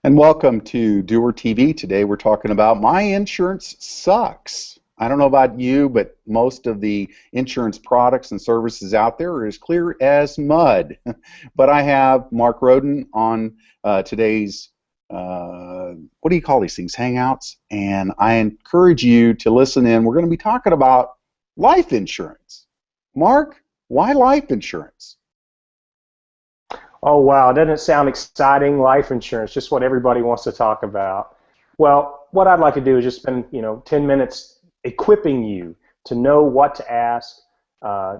And welcome to Doer TV. Today we're talking about my insurance sucks. I don't know about you, but most of the insurance products and services out there are as clear as mud. But I have Mark Roden on today's, what do you call these things, Hangouts? And I encourage you to listen in. We're going to be talking about life insurance. Mark, why life insurance? Oh, wow. Doesn't it sound exciting? Life insurance, just what everybody wants to talk about. Well, what I'd like to do is just spend, 10 minutes equipping you to know what to ask,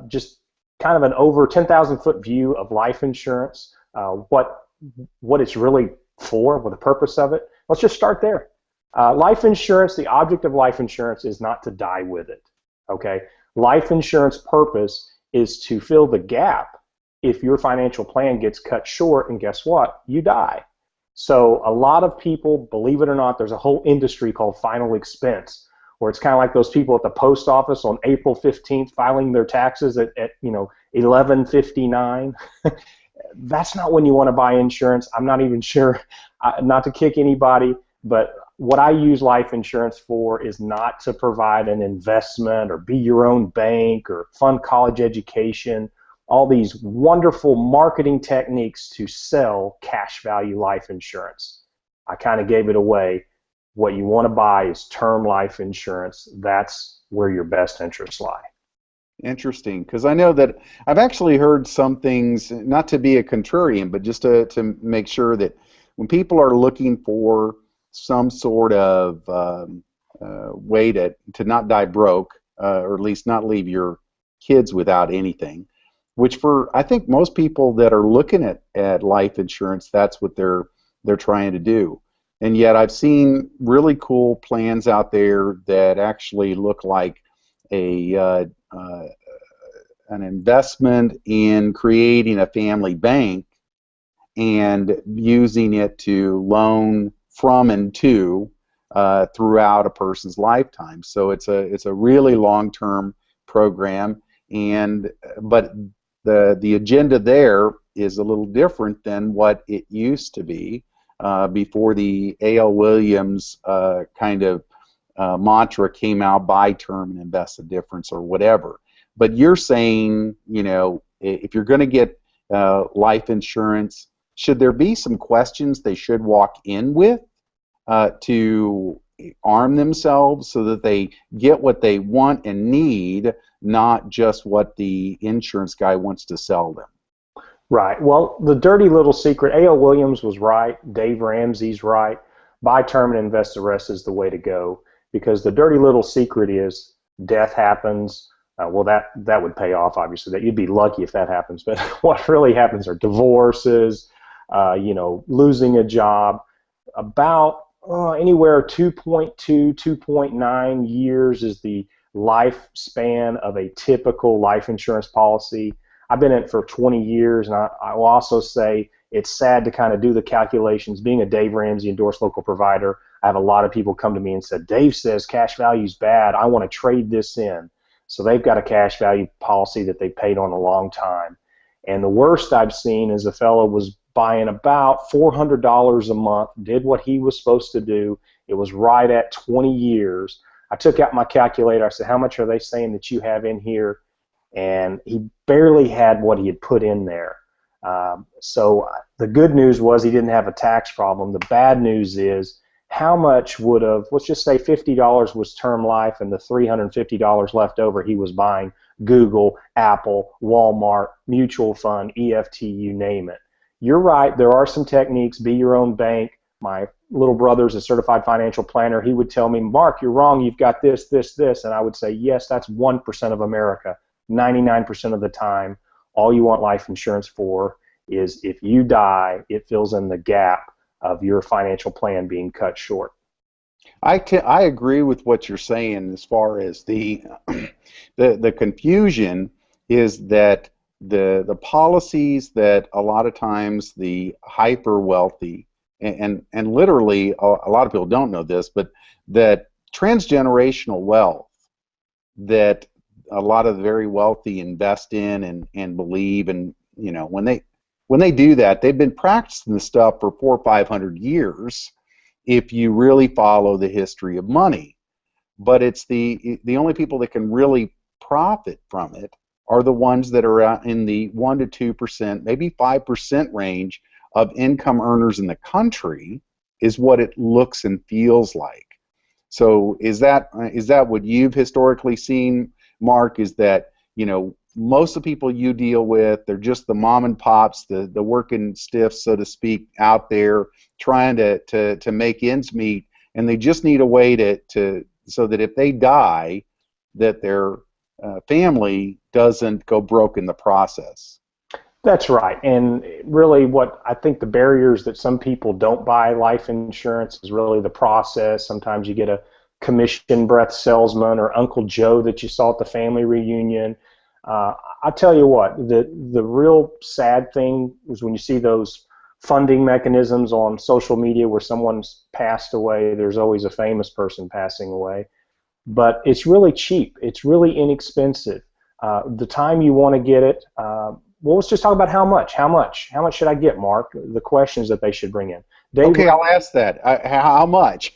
just kind of an over 10,000 foot view of life insurance, what it's really for, what the purpose of it. Let's just start there. Life insurance, the object of life insurance is not to die with it, okay? Life insurance purpose is to fill the gap if your financial plan gets cut short, and guess what? You die. So a lot of people, believe it or not, there's a whole industry called final expense, where it's kind of like those people at the post office on April 15th filing their taxes at 11:59. That's not when you want to buy insurance. I'm not even sure, not to kick anybody, but what I use life insurance for is not to provide an investment or be your own bank or fund college education, all these wonderful marketing techniques to sell cash value life insurance. I kind of gave it away. What you want to buy is term life insurance. That's where your best interests lie. Interesting, because I know that I've actually heard some things, not to be a contrarian, but just to make sure that when people are looking for some sort of way to not die broke, or at least not leave your kids without anything, which for I think most people that are looking at life insurance, that's what they're trying to do. And yet I've seen really cool plans out there that actually look like an investment in creating a family bank and using it to loan from and to throughout a person's lifetime. So it's a really long-term program, but the agenda there is a little different than what it used to be before the A.L. Williams kind of mantra came out: buy term and invest the difference, or whatever. But you're saying, if you're going to get life insurance, should there be some questions they should walk in with to arm themselves so that they get what they want and need, not just what the insurance guy wants to sell them? Right. Well, the dirty little secret, A.L. Williams was right, Dave Ramsey's right, buy term and invest the rest is the way to go, because the dirty little secret is death happens. Well, that would pay off, obviously. That you'd be lucky if that happens, but what really happens are divorces, losing a job. About anywhere 2.2, 2.9 years is the lifespan of a typical life insurance policy. I've been in it for 20 years, and I will also say it's sad to kind of do the calculations. Being a Dave Ramsey endorsed local provider, I have a lot of people come to me and said, Dave says cash value is bad. I want to trade this in. So they've got a cash value policy that they paid on a long time. And the worst I've seen is a fellow was buying about $400 a month, did what he was supposed to do. It was right at 20 years. I took out my calculator. I said, how much are they saying that you have in here? And he barely had what he had put in there. So the good news was he didn't have a tax problem. The bad news is how much would have, let's just say $50 was term life, and the $350 left over he was buying Google, Apple, Walmart, mutual fund, EFT, you name it. You're right, there are some techniques. Be your own bank. My little brother's a certified financial planner. He would tell me, Mark, you're wrong. You've got this, this, this. And I would say, yes, that's 1% of America. 99% of the time, all you want life insurance for is if you die, it fills in the gap of your financial plan being cut short. I agree with what you're saying as far as the confusion is that the policies that a lot of times the hyper wealthy and literally a lot of people don't know this, but that transgenerational wealth that a lot of the very wealthy invest in and believe, and when when they do that, they've been practicing this stuff for 400 or 500 years if you really follow the history of money. But it's the only people that can really profit from it are the ones that are in the 1 to 2%, maybe 5% range of income earners in the country, is what it looks and feels like. So is that what you've historically seen, Mark? Is that, most of the people you deal with, they're just the mom and pops, the working stiffs, so to speak, out there trying to make ends meet, and they just need a way to so that if they die, that their family doesn't go broke in the process. That's right. And really what I think the barriers that some people don't buy life insurance is really the process. Sometimes you get a commission breath salesman or Uncle Joe that you saw at the family reunion. I tell you what, the real sad thing is when you see those funding mechanisms on social media where someone's passed away. There's always a famous person passing away. But it's really cheap. It's really inexpensive. The time you want to get it, well, let's just talk about how much. How much should I get, Mark? The questions that they should bring in. Okay, I'll ask that. How much?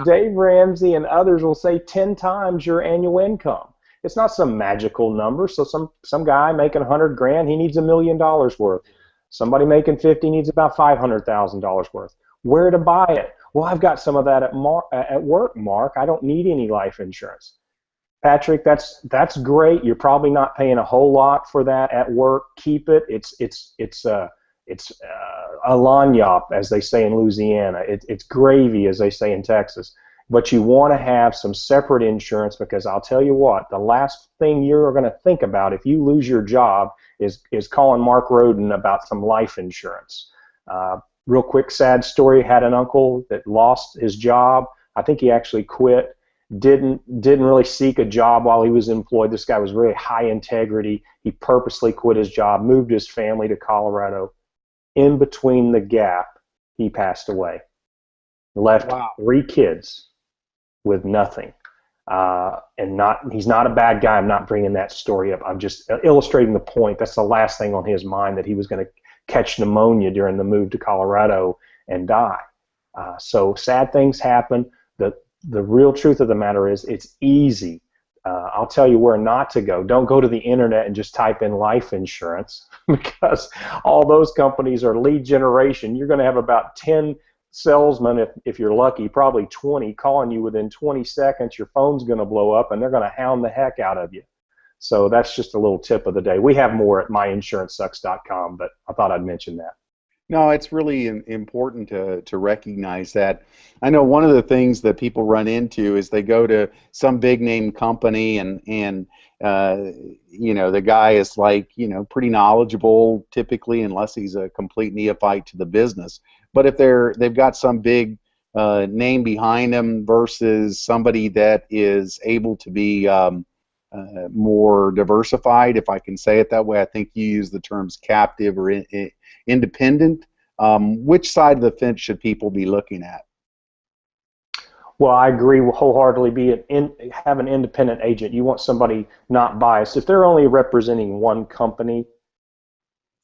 Dave Ramsey and others will say 10 times your annual income. It's not some magical number. So some guy making 100 grand, he needs $1 million worth. Somebody making 50 needs about $500,000 worth. Where to buy it? Well, I've got some of that at work, Mark. I don't need any life insurance. Patrick, that's great. You're probably not paying a whole lot for that at work. Keep it. It's a lagniappe, as they say in Louisiana. It's gravy, as they say in Texas. But you want to have some separate insurance, because I'll tell you what, the last thing you're going to think about if you lose your job is calling Mark Roden about some life insurance. Real quick, sad story. Had an uncle that lost his job. I think he actually quit. Didn't really seek a job while he was employed. This guy was really high integrity. He purposely quit his job, moved his family to Colorado. In between the gap, he passed away. Left 3 kids with nothing. He's not a bad guy. I'm not bringing that story up. I'm just illustrating the point. That's the last thing on his mind, that he was going to catch pneumonia during the move to Colorado and die. So sad things happen. The real truth of the matter is it's easy. I'll tell you where not to go. Don't go to the internet and just type in life insurance, because all those companies are lead generation. You're going to have about 10 salesmen, if you're lucky, probably 20, calling you within 20 seconds. Your phone's going to blow up, and they're going to hound the heck out of you. So that's just a little tip of the day. We have more at myinsurancesucks.com, but I thought I'd mention that. No, it's really important to recognize that. I know one of the things that people run into is they go to some big name company and the guy is like, pretty knowledgeable typically, unless he's a complete neophyte to the business. But if they've got some big name behind them versus somebody that is able to be more diversified, if I can say it that way. I think you use the terms captive or independent. Which side of the fence should people be looking at? Well, I agree wholeheartedly. Have an independent agent. You want somebody not biased. If they're only representing one company,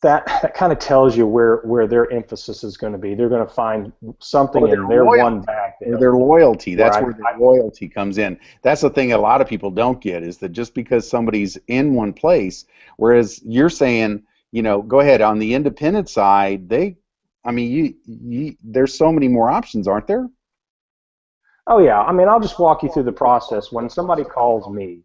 that kind of tells you where their emphasis is going to be. They're going to find something in their one bag. Their loyalty. That's where their loyalty comes in. That's the thing a lot of people don't get, is that just because somebody's in one place, whereas you're saying, go ahead, on the independent side, there's so many more options, aren't there? Oh, yeah. I'll just walk you through the process. When somebody calls me,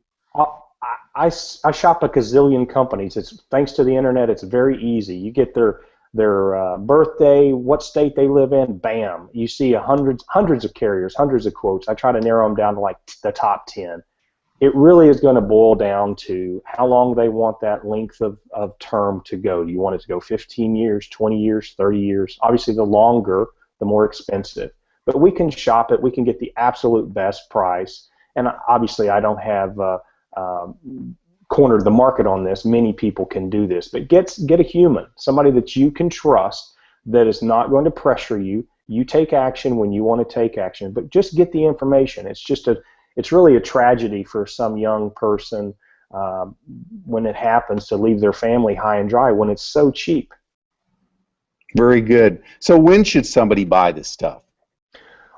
I shop a gazillion companies. It's thanks to the internet. It's very easy. You get their birthday, what state they live in. Bam! You see hundreds of carriers, hundreds of quotes. I try to narrow them down to like the top 10. It really is going to boil down to how long they want that length of term to go. Do you want it to go 15 years, 20 years, 30 years? Obviously, the longer, the more expensive. But we can shop it. We can get the absolute best price. And obviously, I don't have cornered the market on this. Many people can do this, but get a human, somebody that you can trust, that is not going to pressure you. You take action when you want to take action, but just get the information. It's really a tragedy for some young person uh, when it happens to leave their family high and dry when it's so cheap. Very good. So when should somebody buy this stuff?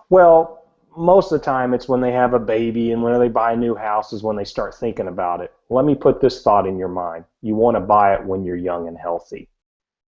Well, most of the time it's when they have a baby, and when they buy a new house is when they start thinking about it. Let me put this thought in your mind. You want to buy it when you're young and healthy.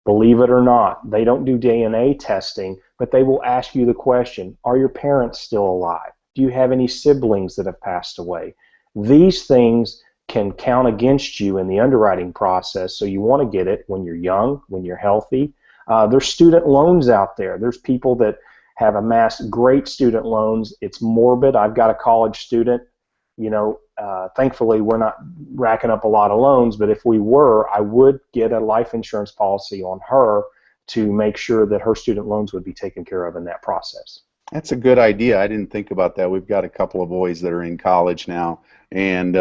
Believe it or not, they don't do DNA testing, but they will ask you the question, are your parents still alive? Do you have any siblings that have passed away? These things can count against you in the underwriting process, so you want to get it when you're young, when you're healthy. There's student loans out there. There's people that have amassed great student loans. It's morbid. I've got a college student. Thankfully, we're not racking up a lot of loans, but if we were, I would get a life insurance policy on her to make sure that her student loans would be taken care of in that process. That's a good idea. I didn't think about that. We've got a couple of boys that are in college now, and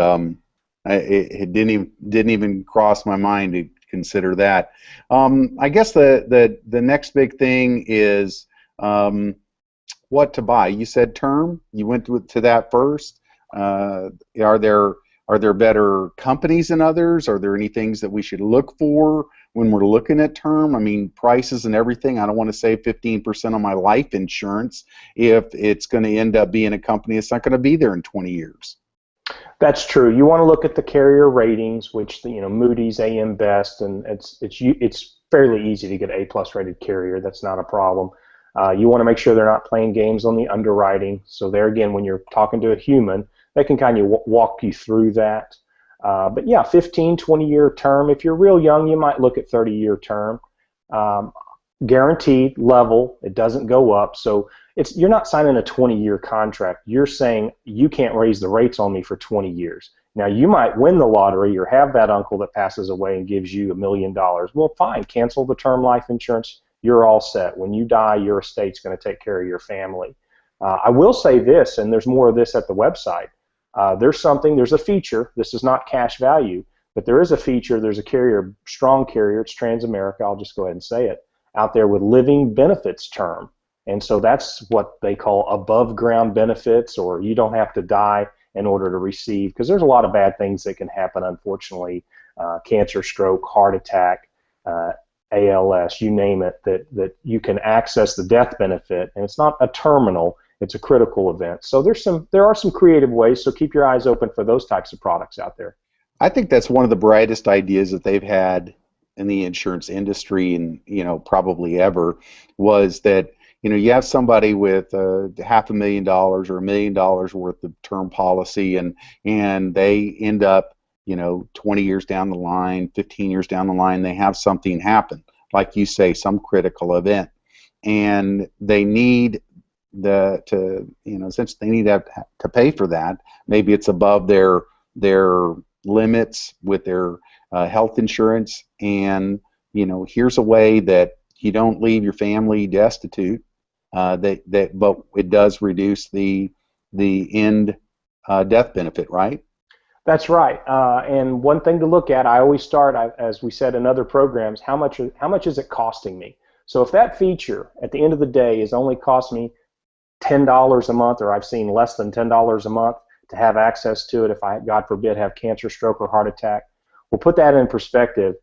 it didn't even cross my mind to consider that. I guess the next big thing is what to buy. You said term. You went to that first. Are there better companies than others? Are there any things that we should look for when we're looking at term? I mean, prices and everything. I don't want to save 15% on my life insurance if it's going to end up being a company that's not going to be there in 20 years. That's true. You want to look at the carrier ratings, which Moody's, AM Best, and it's fairly easy to get an A+ rated carrier. That's not a problem. You want to make sure they're not playing games on the underwriting. So there again, when you're talking to a human, they can kind of walk you through that. But yeah, 15, 20-year term. If you're real young, you might look at 30-year term. Guaranteed level. It doesn't go up. So you're not signing a 20-year contract. You're saying you can't raise the rates on me for 20 years. Now, you might win the lottery or have that uncle that passes away and gives you $1 million. Well, fine. Cancel the term life insurance. You're all set. When you die, your estate's going to take care of your family. I will say this, and there's more of this at the website. There's a feature. This is not cash value, but there is a feature. There's a carrier, strong carrier. It's Transamerica. I'll just go ahead and say it, out there with living benefits term. And so that's what they call above ground benefits, or you don't have to die in order to receive, because there's a lot of bad things that can happen, unfortunately. Cancer, stroke, heart attack, ALS, you name it, that you can access the death benefit, and it's not a terminal, it's a critical event. So there are some creative ways, so keep your eyes open for those types of products out there. I think that's one of the brightest ideas that they've had in the insurance industry, and probably ever, was that you have somebody with $500,000 or $1 million worth of term policy, and they end up 20 years down the line, 15 years down the line, they have something happen, like you say, some critical event, and they need since they need to pay for that. Maybe it's above their limits with their health insurance, and here's a way that you don't leave your family destitute. But it does reduce the end death benefit, right? That's right. And one thing to look at, I always start, as we said in other programs, how much is it costing me? So if that feature at the end of the day is only cost me $10 a month, or I've seen less than $10 a month to have access to it if I, God forbid, have cancer, stroke, or heart attack, we'll put that in perspective.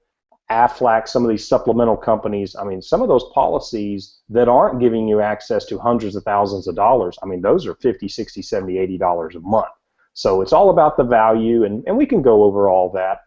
Aflac, some of these supplemental companies, I mean, some of those policies that aren't giving you access to hundreds of thousands of dollars, I mean, those are $50, $60, $70, $80 a month. So it's all about the value, and we can go over all that.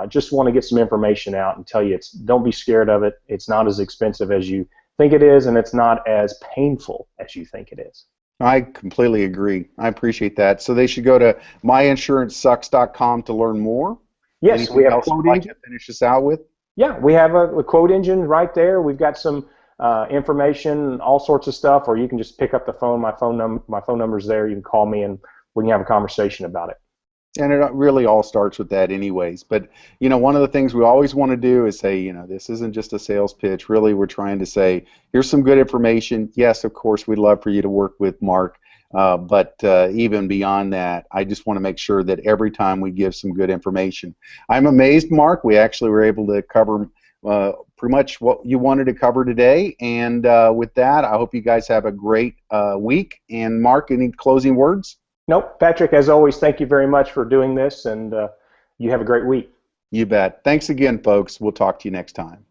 Just want to get some information out and tell you, don't be scared of it. It's not as expensive as you think it is, and it's not as painful as you think it is. I completely agree. I appreciate that. So they should go to myinsurancesucks.com to learn more. Yes, anything we have else you'd like to finish this out with? Yeah, we have a quote engine right there. We've got some information, all sorts of stuff, or you can just pick up the phone. My phone number's there. You can call me, and we can have a conversation about it. And it really all starts with that anyways. But, one of the things we always want to do is say, this isn't just a sales pitch. Really, we're trying to say, here's some good information. Yes, of course, we'd love for you to work with Mark. But even beyond that, I just want to make sure that every time we give some good information. I'm amazed, Mark, we actually were able to cover pretty much what you wanted to cover today. And with that, I hope you guys have a great week. And Mark, any closing words? Nope. Patrick, as always, thank you very much for doing this. And You have a great week. You bet. Thanks again, folks. We'll talk to you next time.